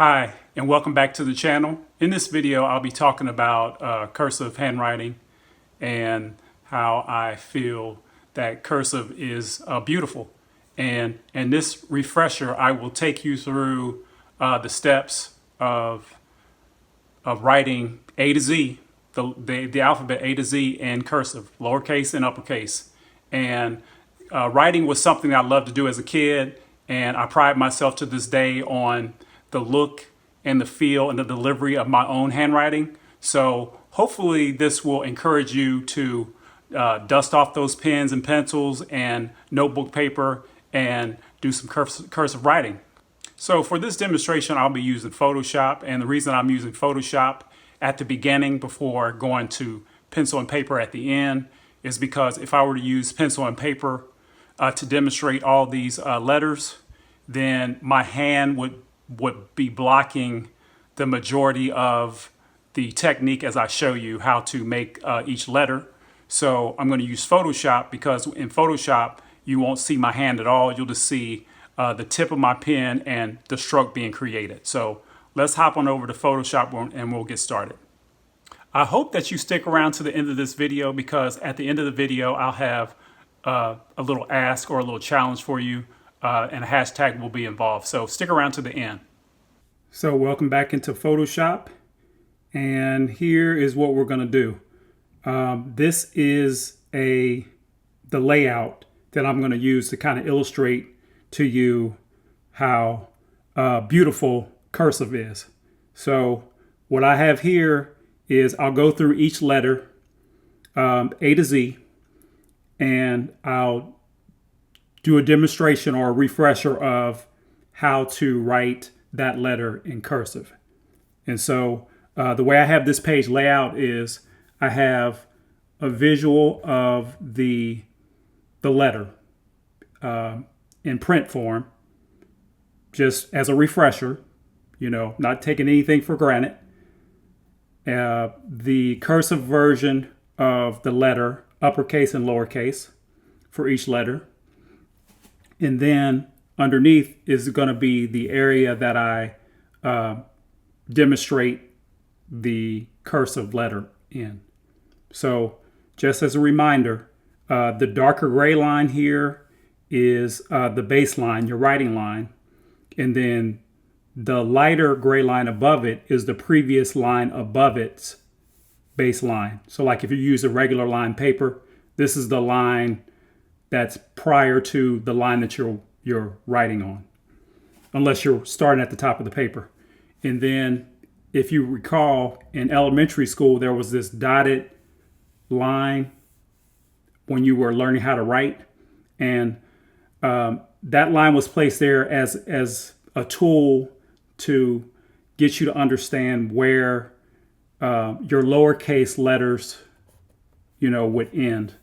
Hi, and welcome back to the channel. In this video, I'll be talking about cursive handwriting and how I feel that cursive is beautiful. And in this refresher, I will take you through the steps of writing A to Z, the alphabet A to Z in cursive, lowercase and uppercase. And writing was something I loved to do as a kid, and I pride myself to this day on the look and the feel and the delivery of my own handwriting. So hopefully this will encourage you to dust off those pens and pencils and notebook paper and do some cursive writing. So for this demonstration, I'll be using Photoshop, and the reason I'm using Photoshop at the beginning before going to pencil and paper at the end is because if I were to use pencil and paper to demonstrate all these letters, then my hand would be blocking the majority of the technique as I show you how to make each letter. So I'm going to use Photoshop because in Photoshop you won't see my hand at all. You'll just see the tip of my pen and the stroke being created. So let's hop on over to Photoshop and we'll get started. I hope that you stick around to the end of this video because at the end of the video I'll have a little ask or a little challenge for you. And a hashtag will be involved. So stick around to the end. So welcome back into Photoshop. And here is what we're going to do. This is the layout that I'm going to use to kind of illustrate to you how beautiful cursive is. So what I have here is I'll go through each letter, A to Z, and I'll do a demonstration or a refresher of how to write that letter in cursive. And so the way I have this page layout is I have a visual of the letter in print form, just as a refresher, not taking anything for granted. The cursive version of the letter, uppercase and lowercase for each letter. And then underneath is going to be the area that I demonstrate the cursive letter in. So just as a reminder, the darker gray line here is the baseline, your writing line. And then the lighter gray line above it is the previous line above its baseline. So like if you use a regular line paper, this is the line that's prior to the line that you're writing on, unless you're starting at the top of the paper. And then if you recall, in elementary school, there was this dotted line when you were learning how to write. And that line was placed there as a tool to get you to understand where your lowercase letters, would end.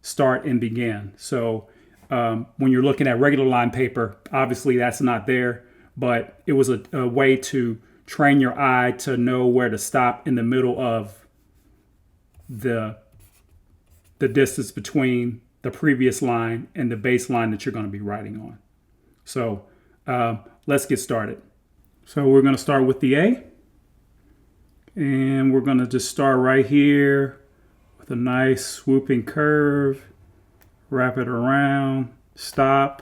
Start and begin. So when you're looking at regular line paper, obviously that's not there, but it was a way to train your eye to know where to stop in the middle of the distance between the previous line and the base line that you're going to be writing on. So let's get started. So we're going to start with the A, and we're going to just start right here with a nice swooping curve, wrap it around, stop,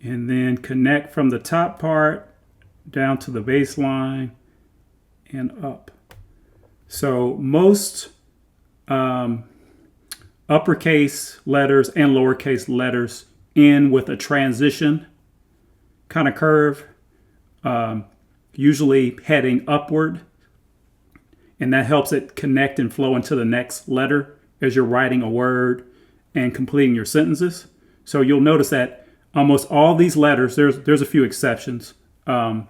and then connect from the top part down to the baseline and up. So most uppercase letters and lowercase letters end with a transition kind of curve, usually heading upward, and that helps it connect and flow into the next letter as you're writing a word and completing your sentences. So you'll notice that almost all these letters, there's a few exceptions, have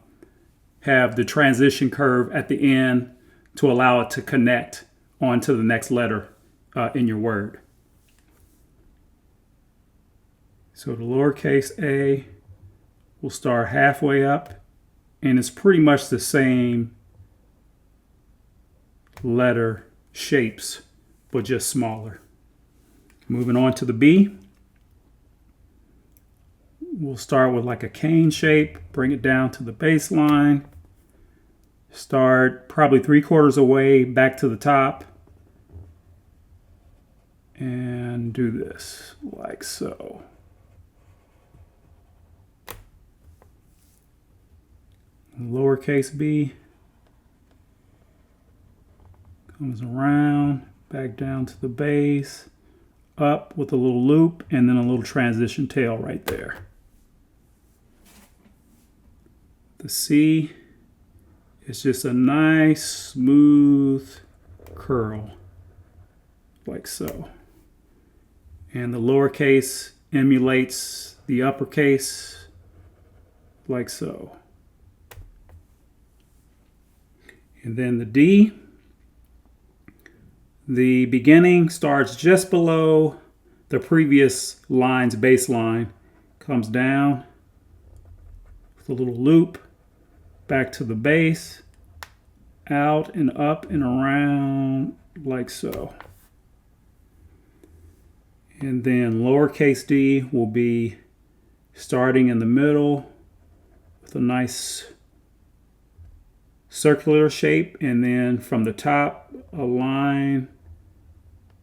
the transition curve at the end to allow it to connect onto the next letter in your word. So the lowercase a will start halfway up, and it's pretty much the same letter shapes, but just smaller. Moving on to the B, we'll start with like a cane shape, bring it down to the baseline, Start probably 3/4 away back to the top. And do this like so. Lowercase b comes around, back down to the base, up with a little loop, and then a little transition tail right there. The C is just a nice smooth curl like so. And the lowercase emulates the uppercase like so. And then the D, the beginning starts just below the previous line's baseline, comes down with a little loop, back to the base, out and up and around like so. And then lowercase d will be starting in the middle with a nice circular shape, and then from the top a line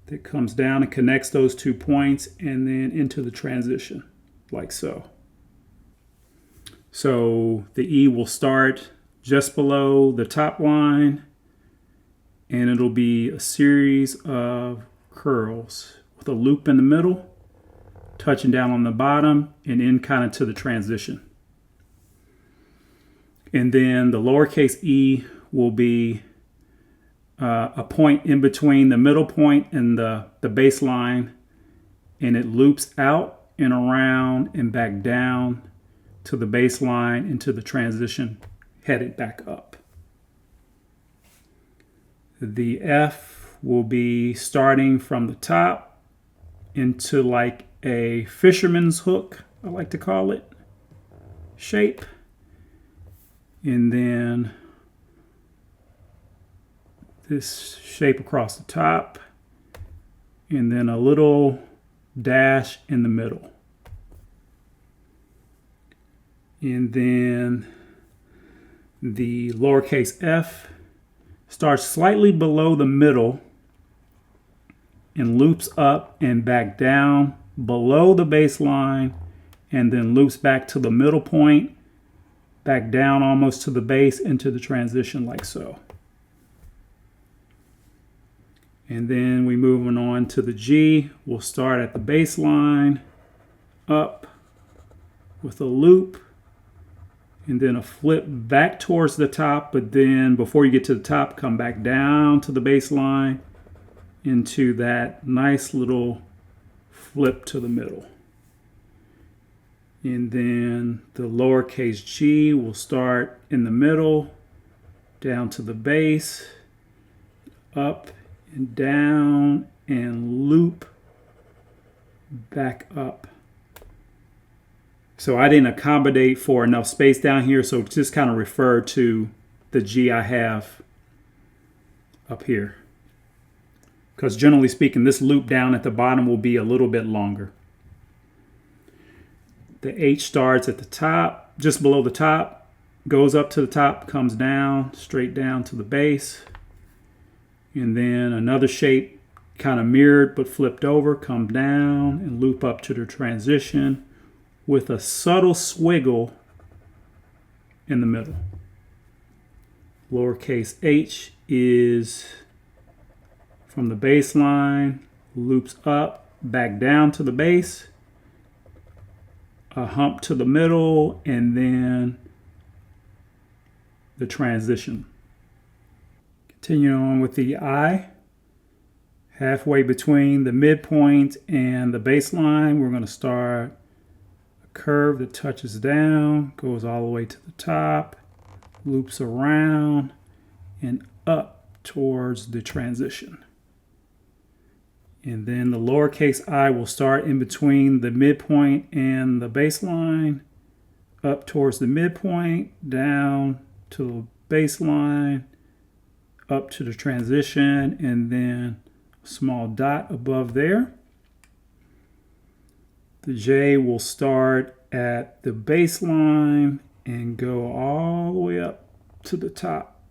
that comes down and connects those 2 points and then into the transition like so. So the E will start just below the top line, and it'll be a series of curls with a loop in the middle, touching down on the bottom and in kind of to the transition. And then the lowercase e will be a point in between the middle point and the baseline, and it loops out and around and back down to the baseline into the transition, headed back up. The F will be starting from the top into like a fisherman's hook, I like to call it, shape. And then this shape across the top, and then a little dash in the middle. And then the lowercase f starts slightly below the middle and loops up and back down below the baseline, and then loops back to the middle point, back down almost to the base into the transition like so. And then we moving on to the G. We'll start at the baseline, up with a loop, and then a flip back towards the top, but then before you get to the top, come back down to the baseline into that nice little flip to the middle. And then the lowercase g will start in the middle, down to the base, up and down, and loop back up. So I didn't accommodate for enough space down here, so just kind of refer to the G I have up here. Because generally speaking, this loop down at the bottom will be a little bit longer. The H starts at the top, just below the top, goes up to the top, comes down, straight down to the base. And then another shape, kind of mirrored but flipped over, come down and loop up to the transition with a subtle swiggle in the middle. Lowercase h is from the baseline, loops up, back down to the base, a hump to the middle, and then the transition. Continue on with the I. Halfway between the midpoint and the baseline, we're going to start a curve that touches down, goes all the way to the top, loops around, and up towards the transition. And then the lowercase I will start in between the midpoint and the baseline, up towards the midpoint, down to the baseline, up to the transition, and then a small dot above there. The J will start at the baseline and go all the way up to the top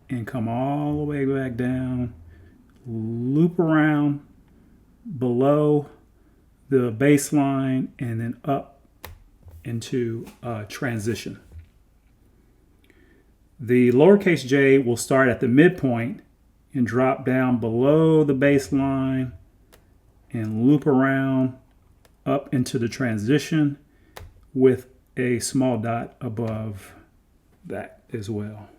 and come all the way back down, loop around below the baseline, and then up into transition. The lowercase j will start at the midpoint and drop down below the baseline and loop around up into the transition with a small dot above that as well.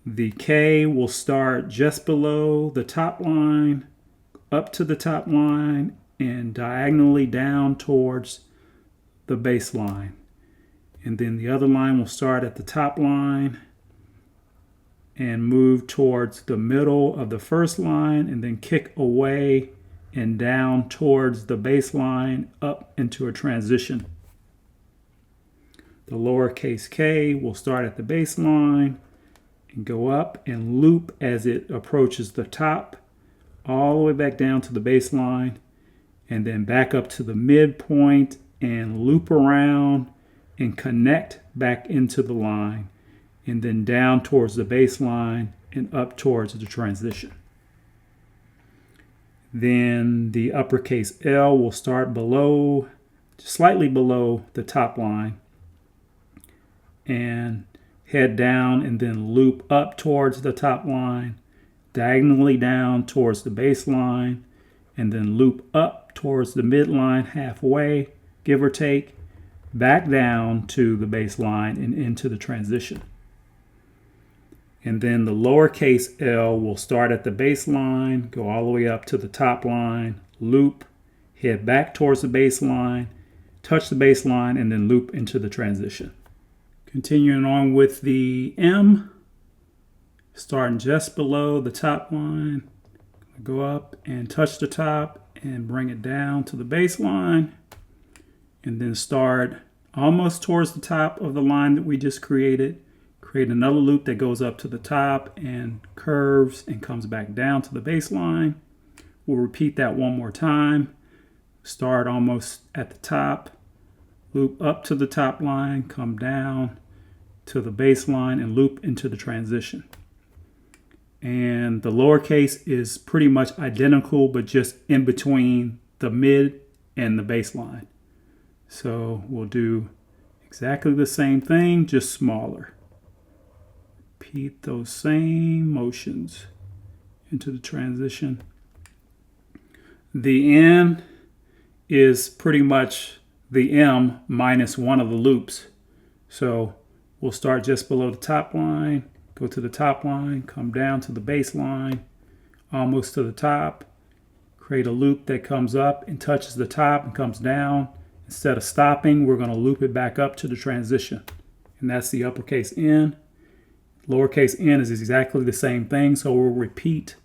The K will start just below the top line, up to the top line, and diagonally down towards the baseline. And then the other line will start at the top line and move towards the middle of the first line and then kick away and down towards the baseline up into a transition. The lowercase k will start at the baseline and go up and loop as it approaches the top, all the way back down to the baseline, and then back up to the midpoint and loop around and connect back into the line, and then down towards the baseline and up towards the transition. Then the uppercase L will start below, slightly below the top line, and head down and then loop up towards the top line, diagonally down towards the baseline, and then loop up towards the midline halfway, give or take, back down to the baseline and into the transition. And then the lowercase l will start at the baseline, go all the way up to the top line, loop, head back towards the baseline, touch the baseline, and then loop into the transition. Continuing on with the M, starting just below the top line, go up and touch the top and bring it down to the baseline, and then start almost towards the top of the line that we just created. Create another loop that goes up to the top and curves and comes back down to the baseline. We'll repeat that one more time. Start almost at the top, loop up to the top line, come down to the baseline and loop into the transition. And the lowercase is pretty much identical, but just in between the mid and the baseline. So we'll do exactly the same thing, just smaller. Repeat those same motions into the transition. The N is pretty much the M minus one of the loops. So we'll start just below the top line, go to the top line, come down to the baseline, almost to the top, create a loop that comes up and touches the top and comes down. Instead of stopping, we're going to loop it back up to the transition. And that's the uppercase N. Lowercase n is exactly the same thing, so we'll repeat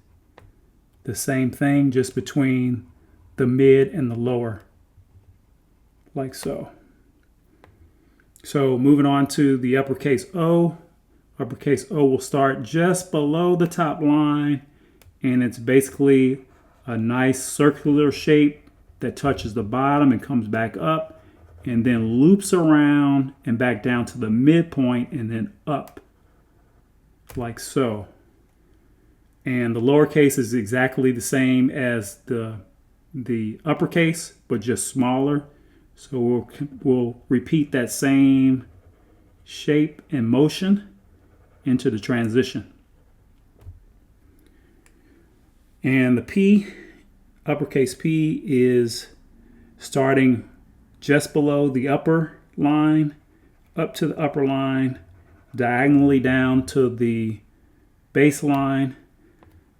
the same thing just between the mid and the lower, like so. So moving on to the uppercase O. Uppercase O will start just below the top line, and it's basically a nice circular shape that touches the bottom and comes back up and then loops around and back down to the midpoint and then up, like so. And the lowercase is exactly the same as the uppercase, but just smaller. So we'll repeat that same shape and motion into the transition. And the P, uppercase P, is starting just below the upper line, up to the upper line, diagonally down to the baseline,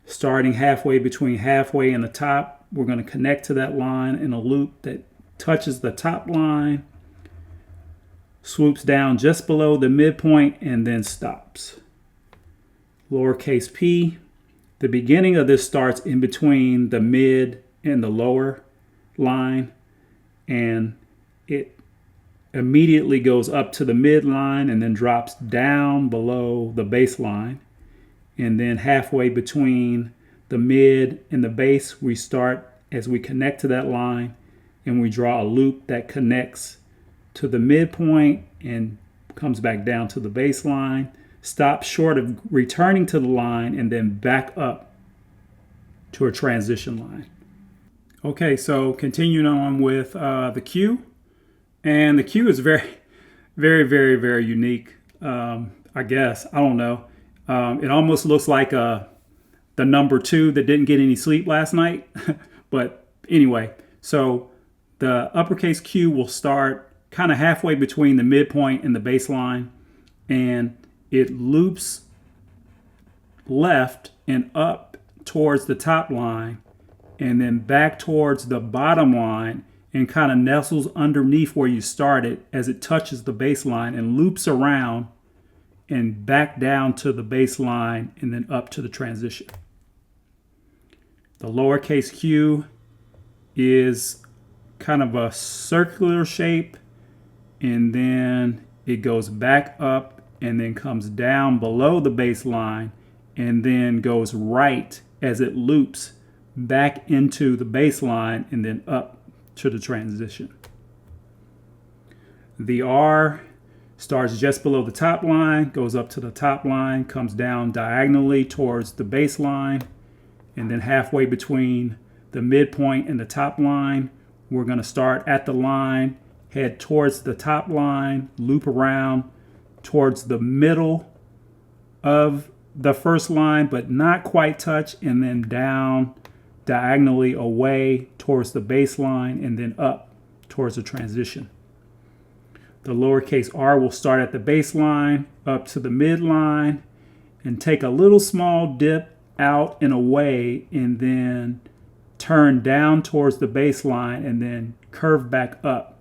starting halfway between halfway and the top. We're going to connect to that line in a loop that touches the top line, swoops down just below the midpoint, and then stops. Lowercase p, the beginning of this starts in between the mid and the lower line, and it immediately goes up to the midline and then drops down below the baseline. And then halfway between the mid and the base, we start as we connect to that line, and we draw a loop that connects to the midpoint and comes back down to the baseline. stop short of returning to the line, and then back up to a transition line. Okay, so continuing on with the cue. And the cue is very, very, very, very unique. I guess, I don't know. It almost looks like the number 2 that didn't get any sleep last night. But anyway, so the uppercase cue will start kind of halfway between the midpoint and the bass line, and it loops left and up towards the top line, and then back towards the bottom line, and kind of nestles underneath where you started as it touches the bass line, and loops around and back down to the bass line, and then up to the transition. The lowercase cue is kind of a circular shape, and then it goes back up and then comes down below the bass line, and then goes right as it loops back into the bass line and then up to the transition. The R starts just below the top line, goes up to the top line, comes down diagonally towards the bass line, and then halfway between the midpoint and the top line, we're going to start at the line, head towards the top line, loop around towards the middle of the first line, but not quite touch, and then down diagonally away towards the bass line, and then up towards the transition. The lowercase r will start at the bass line, up to the midline, and take a little small dip out and away, and then turn down towards the bass line, and then curve back up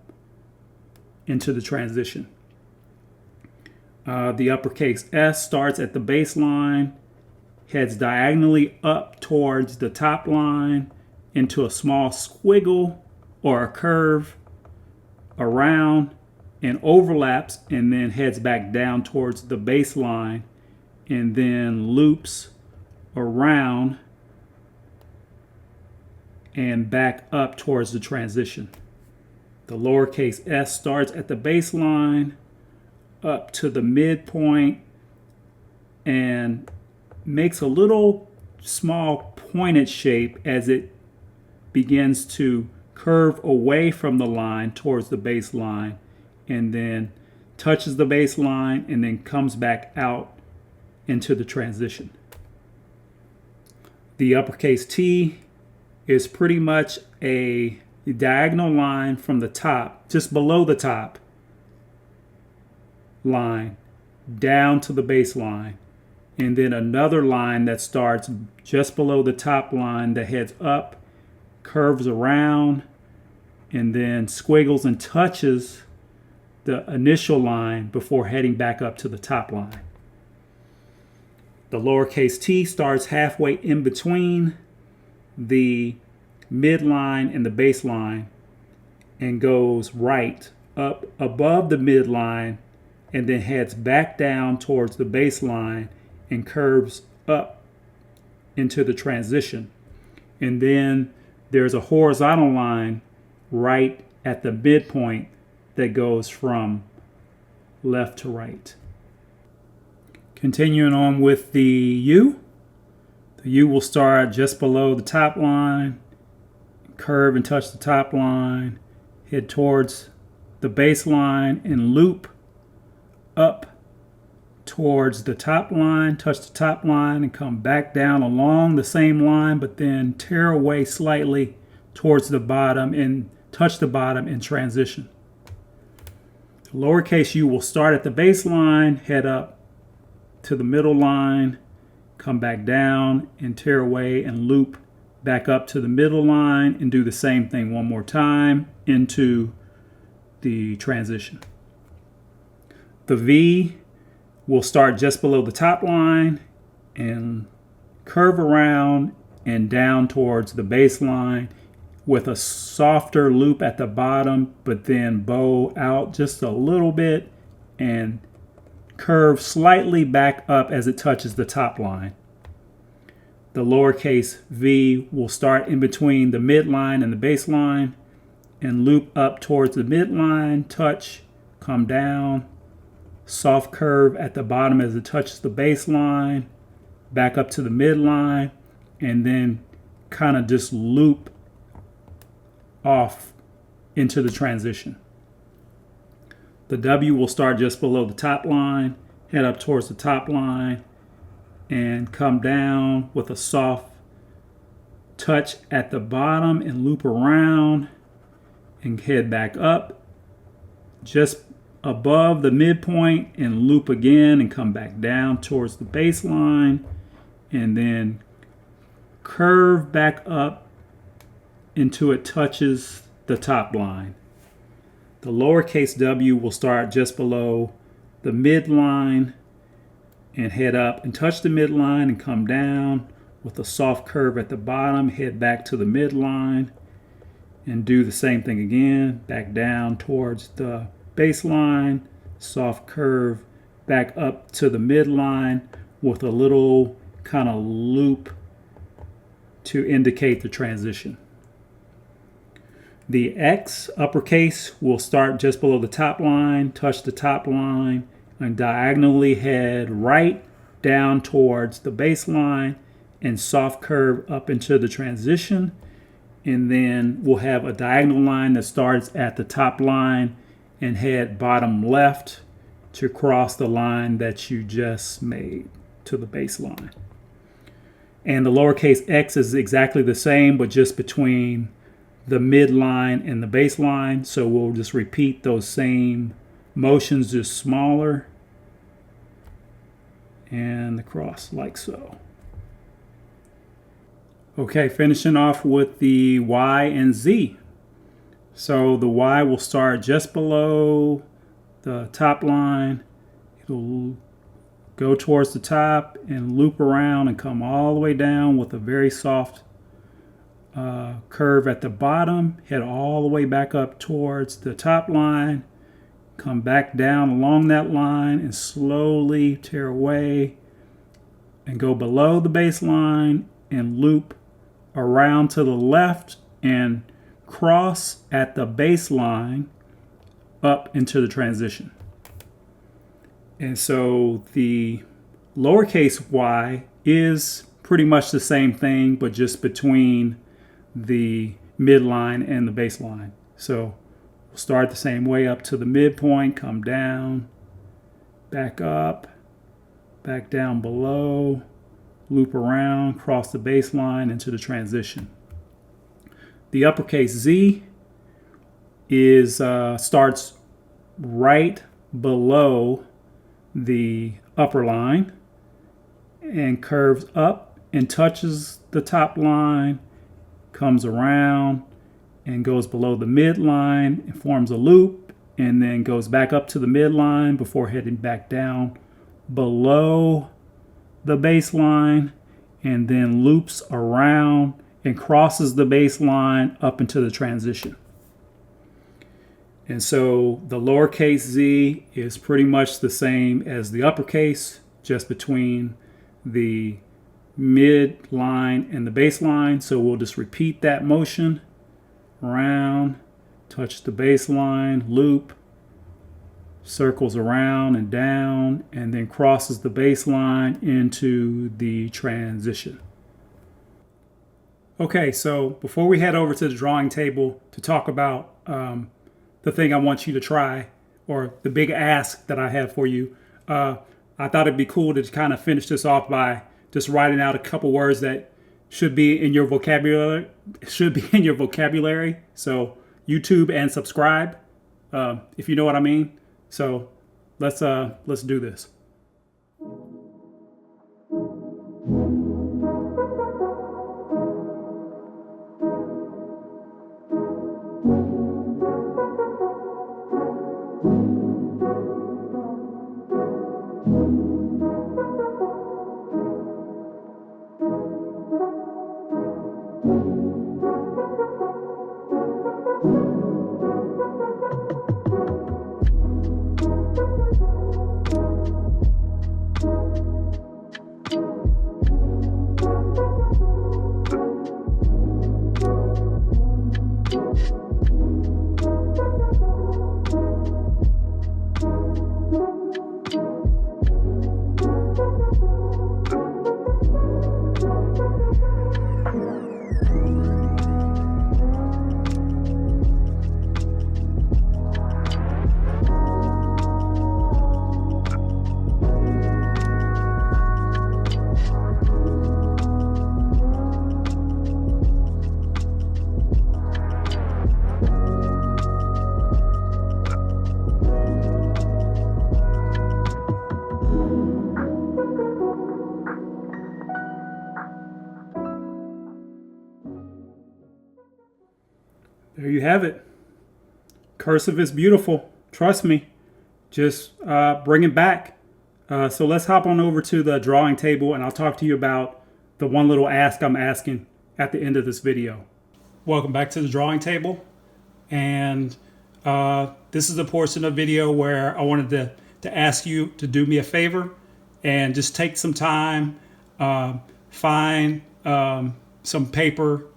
into the transition. The uppercase S starts at the bass line, heads diagonally up towards the top line into a small squiggle or a curve around, and overlaps, and then heads back down towards the bass line, and then loops around and back up towards the transition. The lowercase s starts at the bass line, up to the midpoint, and makes a little small pointed shape as it begins to curve away from the line towards the bass line, and then touches the bass line and then comes back out into the transition. The uppercase T is pretty much a diagonal line from the top, just below the top line, down to the bass line, and then another line that starts just below the top line that heads up, curves around, and then squiggles and touches the initial line before heading back up to the top line. The lowercase t starts halfway in between the midline and the bass line and goes right up above the midline, and then heads back down towards the bass line and curves up into the transition. And then there's a horizontal line right at the midpoint that goes from left to right. Continuing on with the U. The U will start just below the top line, curve and touch the top line, head towards the bass line and loop up towards the top line, touch the top line, and come back down along the same line, but then tear away slightly towards the bottom and touch the bottom in transition. The lowercase u will start at the bass line, head up to the middle line, come back down and tear away and loop back up to the middle line, and do the same thing one more time into the transition. The V will start just below the top line and curve around and down towards the bass line with a softer loop at the bottom, but then bow out just a little bit and curve slightly back up as it touches the top line. The lowercase v will start in between the midline and the bass line and loop up towards the midline, touch, come down, soft curve at the bottom as it touches the baseline, back up to the midline, and then kind of just loop off into the transition. The W will start just below the top line, head up towards the top line, and come down with a soft touch at the bottom and loop around and head back up just above the midpoint and loop again and come back down towards the baseline and then curve back up until it touches the top line. The lowercase w will start just below the midline and head up and touch the midline and come down with a soft curve at the bottom, head back to the midline and do the same thing again, back down towards the baseline, soft curve back up to the midline with a little kind of loop to indicate the transition. The X, uppercase, will start just below the top line, touch the top line, and diagonally head right down towards the baseline and soft curve up into the transition. And then we'll have a diagonal line that starts at the top line and head bottom left to cross the line that you just made to the baseline. And the lowercase x is exactly the same, but just between the midline and the baseline. So we'll just repeat those same motions, just smaller, and the cross like so. Okay, finishing off with the Y and Z. So the Y will start just below the top line. It'll go towards the top and loop around and come all the way down with a very soft curve at the bottom, head all the way back up towards the top line, come back down along that line and slowly tear away and go below the baseline and loop around to the left and cross at the baseline up into the transition. And so the lowercase y is pretty much the same thing, but just between the midline and the baseline. So we'll start the same way up to the midpoint, come down, back up, back down below, loop around, cross the baseline into the transition. The uppercase Z is starts right below the upper line and curves up and touches the top line, comes around and goes below the midline and forms a loop and then goes back up to the midline before heading back down below the baseline and then loops around and crosses the baseline up into the transition. And so the lowercase z is pretty much the same as the uppercase, just between the midline and the baseline. So we'll just repeat that motion around, touch the baseline, loop, circles around and down, and then crosses the baseline into the transition. Okay, so before we head over to the drawing table to talk about the thing I want you to try, or the big ask that I have for you, I thought it'd be cool to kind of finish this off by just writing out a couple words that should be in your vocabulary. So YouTube and subscribe, if you know what I mean. So let's do this. there you have it. Cursive is beautiful. Trust me. Just bring it back. So let's hop on over to the drawing table and I'll talk to you about the one little ask I'm asking at the end of this video. Welcome back to the drawing table. And this is the portion of the video where I wanted to ask you to do me a favor and just take some time, find some paper.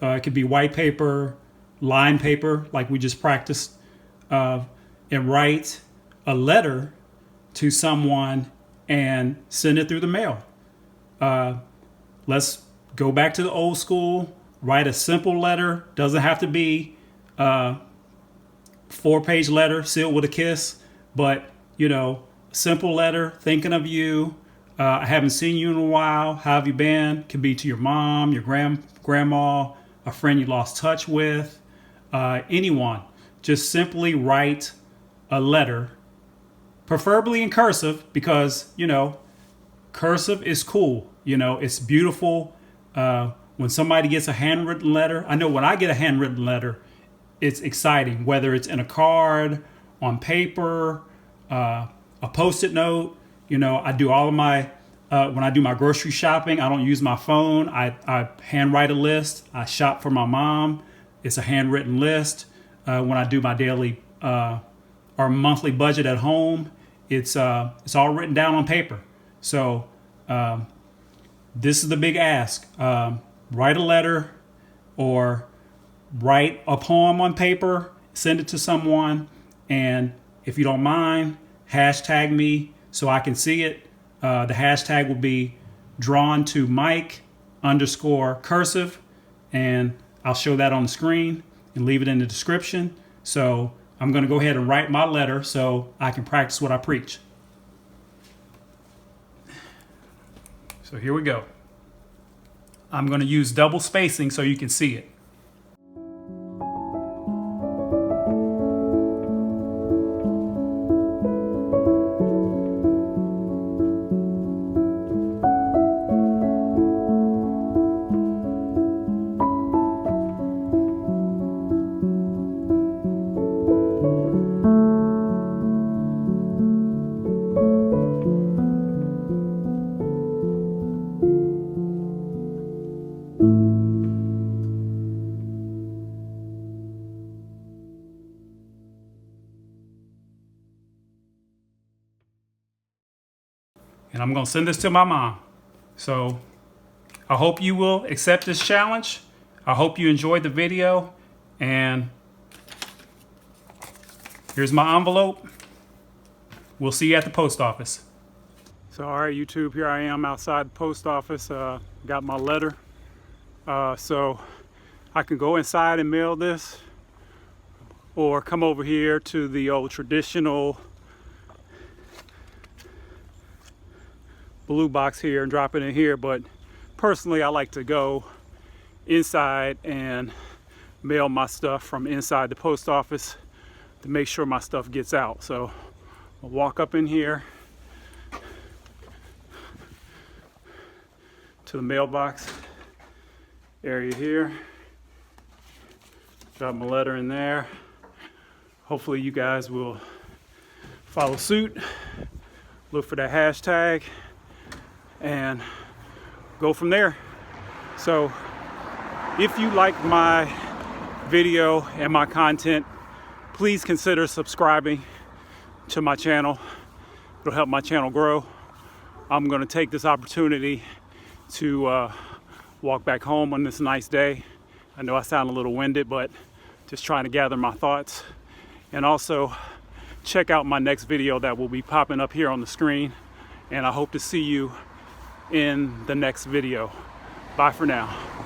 It could be white paper, line paper, like we just practiced, and write a letter to someone and send it through the mail. Let's go back to the old school, write a simple letter. Doesn't have to be a 4-page letter sealed with a kiss, but simple letter, thinking of you. I haven't seen you in a while. How have you been? Could be to your mom, your grandma, a friend you lost touch with, anyone. Just simply write a letter, preferably in cursive, because cursive is cool. It's beautiful. When somebody gets a handwritten letter, I know when I get a handwritten letter, it's exciting, whether it's in a card, on paper, a Post-it note. I do all of my, when I do my grocery shopping, I don't use my phone. I handwrite a list. I shop for my mom. It's a handwritten list. When I do my daily or monthly budget at home, it's all written down on paper. So this is the big ask. Write a letter or write a poem on paper, send it to someone, and if you don't mind, hashtag me so I can see it. The hashtag will be drawn to Mike_cursive, and I'll show that on the screen and leave it in the description. So I'm going to go ahead and write my letter so I can practice what I preach. So here we go. I'm going to use double spacing so you can see it. And I'm going to send this to my mom. So I hope you will accept this challenge. I hope you enjoyed the video. And here's my envelope. We'll see you at the post office. So all right, YouTube, here I am outside the post office. Got my letter. So I can go inside and mail this, or come over here to the old traditional blue box here and drop it in here. But personally, I like to go inside and mail my stuff from inside the post office to make sure my stuff gets out. So I'll walk up in here to the mailbox area here, drop my letter in there. Hopefully you guys will follow suit, look for that hashtag, and go from there. So if you like my video and my content, please consider subscribing to my channel. It'll help my channel grow. I'm going to take this opportunity to walk back home on this nice day. I know I sound a little winded, but just trying to gather my thoughts. And also check out my next video that will be popping up here on the screen. And I hope to see you in the next video. Bye for now.